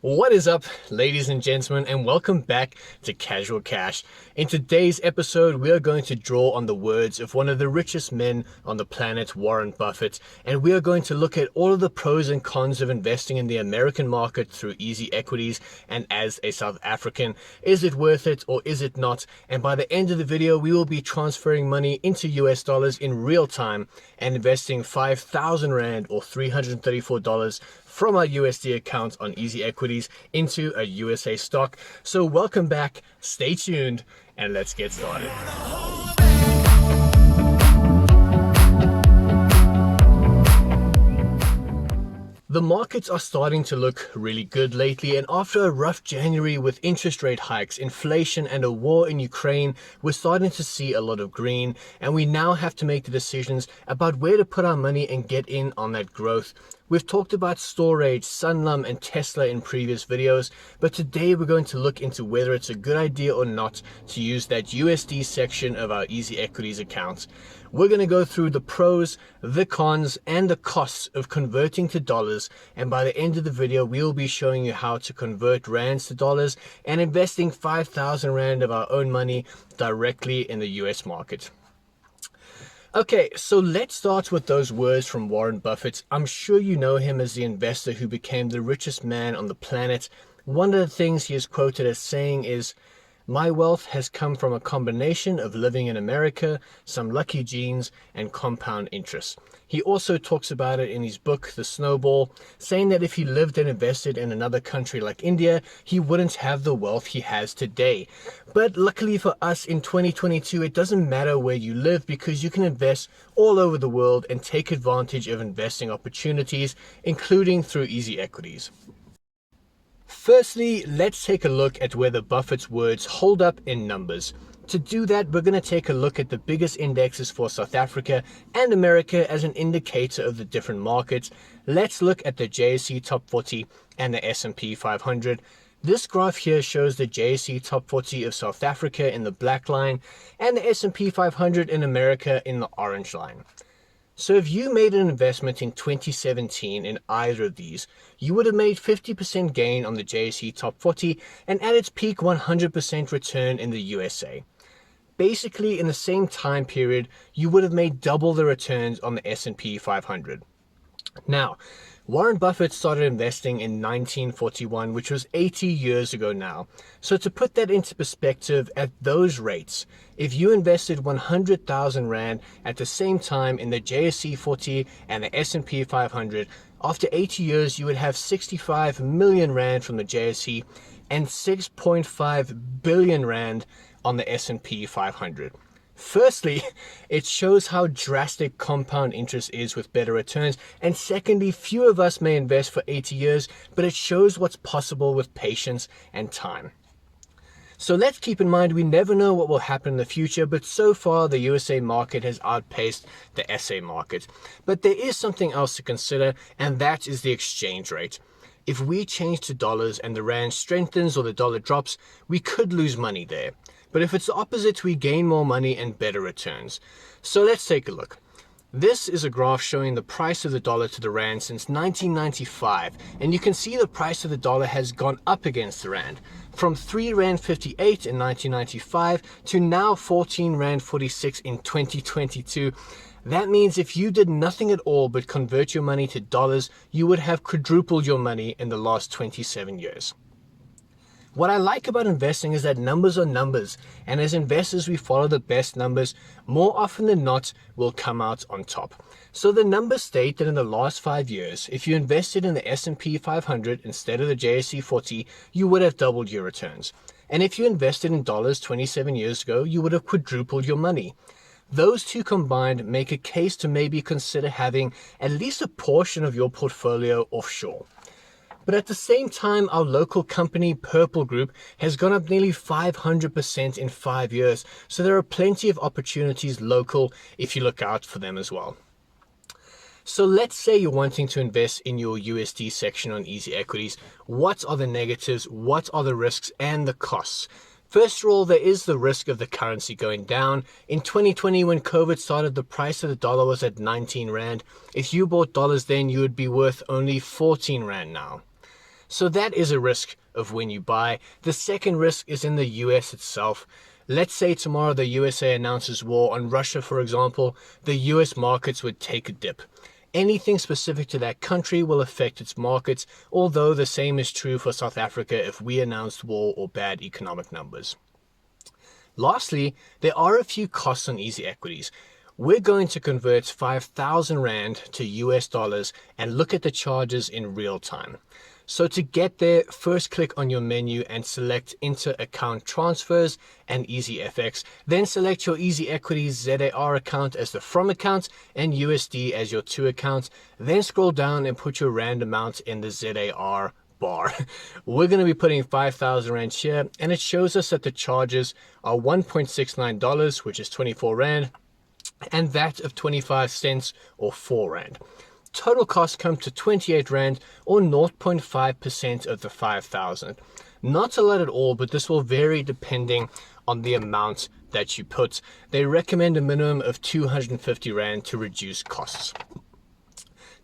What is up, ladies and gentlemen, and welcome back to Casual Cash. In today's episode, we are going to draw on the words of one of the richest men on the planet, Warren Buffett, and we are going to look at all of the pros and cons of investing in the American market through easy equities. And as a South African, is it worth it or is it not? And by the end of the video, we will be transferring money into US dollars in real time and investing 5,000 Rand or $334 from our USD account on easy equities into a USA stock. So welcome back, stay tuned, and let's get started. The markets are starting to look really good lately, and after a rough January with interest rate hikes, inflation, and a war in Ukraine, we're starting to see a lot of green, and we now have to make the decisions about where to put our money and get in on that growth. We've talked about storage, Sanlam, and Tesla in previous videos, but today we're going to look into whether it's a good idea or not to use that USD section of our easy equities account. We're going to go through the pros, the cons, and the costs of converting to dollars, and by the end of the video, we'll be showing you how to convert rands to dollars and investing 5,000 Rand of our own money directly in the US market. Okay, so let's start with those words from Warren Buffett. I'm sure you know him as the investor who became the richest man on the planet. One of the things he is quoted as saying is, "My wealth has come from a combination of living in America, some lucky genes, and compound interest." He also talks about it in his book, The Snowball, saying that if he lived and invested in another country like India, he wouldn't have the wealth he has today. But luckily for us in 2022, it doesn't matter where you live because you can invest all over the world and take advantage of investing opportunities, including through easy equities. Firstly, let's take a look at whether Buffett's words hold up in numbers. To do that, we're going to take a look at the biggest indexes for South Africa and America as an indicator of the different markets. Let's look at the JSE Top 40 and the S&P 500. This graph here shows the JSE Top 40 of South Africa in the black line and the S&P 500 in America in the orange line. So if you made an investment in 2017 in either of these, you would have made 50% gain on the JSE Top 40 and at its peak 100% return in the USA. Basically, in the same time period, you would have made double the returns on the S&P 500. Now, Warren Buffett started investing in 1941, which was 80 years ago now. So to put that into perspective, at those rates, if you invested 100,000 Rand at the same time in the JSE 40 and the S&P 500, after 80 years, you would have 65 million Rand from the JSE and 6.5 billion Rand on the S&P 500. Firstly, it shows how drastic compound interest is with better returns, and secondly, few of us may invest for 80 years, but it shows what's possible with patience and time. So let's keep in mind we never know what will happen in the future, but so far the USA market has outpaced the SA market. But there is something else to consider, and that is the exchange rate. If we change to dollars and the rand strengthens or the dollar drops, we could lose money there. But if it's the opposite, we gain more money and better returns. So let's take a look. This is a graph showing the price of the dollar to the rand since 1995, and you can see the price of the dollar has gone up against the rand from 3 Rand 58 in 1995 to now 14 Rand 46 in 2022. That means if you did nothing at all but convert your money to dollars, you would have quadrupled your money in the last 27 years. What I like about investing is that numbers are numbers, and as investors we follow the best numbers. More often than not, we'll come out on top. So the numbers state that in the last 5 years, if you invested in the S&P 500 instead of the JSE 40, you would have doubled your returns. And if you invested in dollars 27 years ago, you would have quadrupled your money. Those two combined make a case to maybe consider having at least a portion of your portfolio offshore. But at the same time, our local company, Purple Group, has gone up nearly 500% in 5 years. So there are plenty of opportunities local if you look out for them as well. So let's say you're wanting to invest in your USD section on easy equities. What are the negatives? What are the risks and the costs? First of all, there is the risk of the currency going down. In 2020, when COVID started, the price of the dollar was at 19 Rand. If you bought dollars then, you would be worth only 14 Rand now. So that is a risk of when you buy. The second risk is in the US itself. Let's say tomorrow the USA announces war on Russia, for example, the US markets would take a dip. Anything specific to that country will affect its markets, although the same is true for South Africa if we announced war or bad economic numbers. Lastly, there are a few costs on easy equities. We're going to convert 5,000 Rand to US dollars and look at the charges in real time. So to get there, first click on your menu and select Inter-Account Transfers and Easy FX. Then select your Easy Equities ZAR account as the from account and USD as your to account. Then scroll down and put your Rand amount in the ZAR bar. We're going to be putting 5,000 Rand here, and it shows us that the charges are $1.69, which is 24 Rand, and that of 25 cents or 4 Rand. Total cost comes to 28 Rand or 0.5% of the 5,000. Not a lot at all, but this will vary depending on the amount that you put. They recommend a minimum of 250 Rand to reduce costs.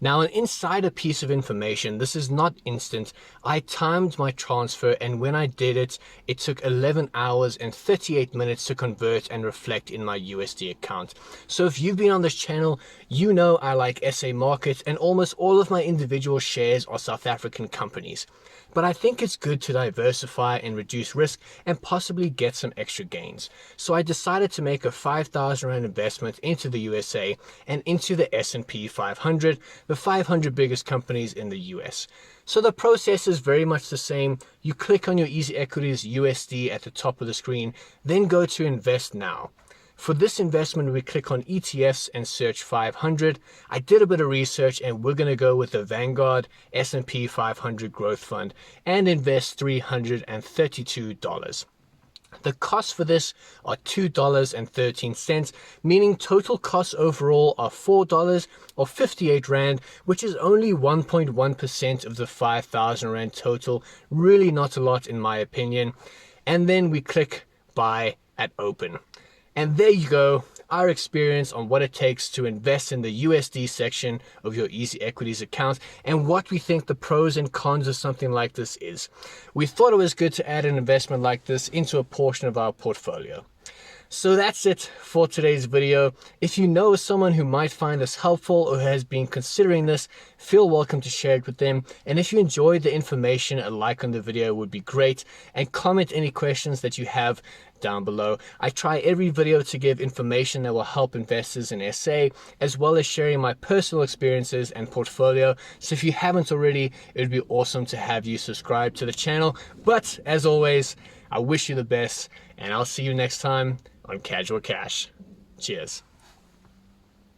Now, an insider piece of information, this is not instant. I timed my transfer, and when I did it, it took 11 hours and 38 minutes to convert and reflect in my USD account. So if you've been on this channel, you know I like SA markets, and almost all of my individual shares are South African companies. But I think it's good to diversify and reduce risk and possibly get some extra gains. So I decided to make a 5,000 Rand investment into the USA and into the S&P 500, the 500 biggest companies in the US. So the process is very much the same. You click on your Easy Equities USD at the top of the screen, then go to Invest Now. For this investment, we click on ETFs and search 500. I did a bit of research, and we're going to go with the Vanguard S&P 500 Growth Fund and invest $332. The costs for this are $2.13, meaning total costs overall are $4 or 58 Rand, which is only 1.1% of the 5,000 Rand total. Really not a lot in my opinion. And then we click Buy at Open. And there you go, our experience on what it takes to invest in the USD section of your Easy Equities account and what we think the pros and cons of something like this is. We thought it was good to add an investment like this into a portion of our portfolio. So that's it for today's video. If you know someone who might find this helpful or has been considering this, feel welcome to share it with them. And if you enjoyed the information, a like on the video would be great. And comment any questions that you have down below. I try every video to give information that will help investors in SA, as well as sharing my personal experiences and portfolio. So if you haven't already, it would be awesome to have you subscribe to the channel. But as always, I wish you the best, and I'll see you next time on Casual Cash. Cheers.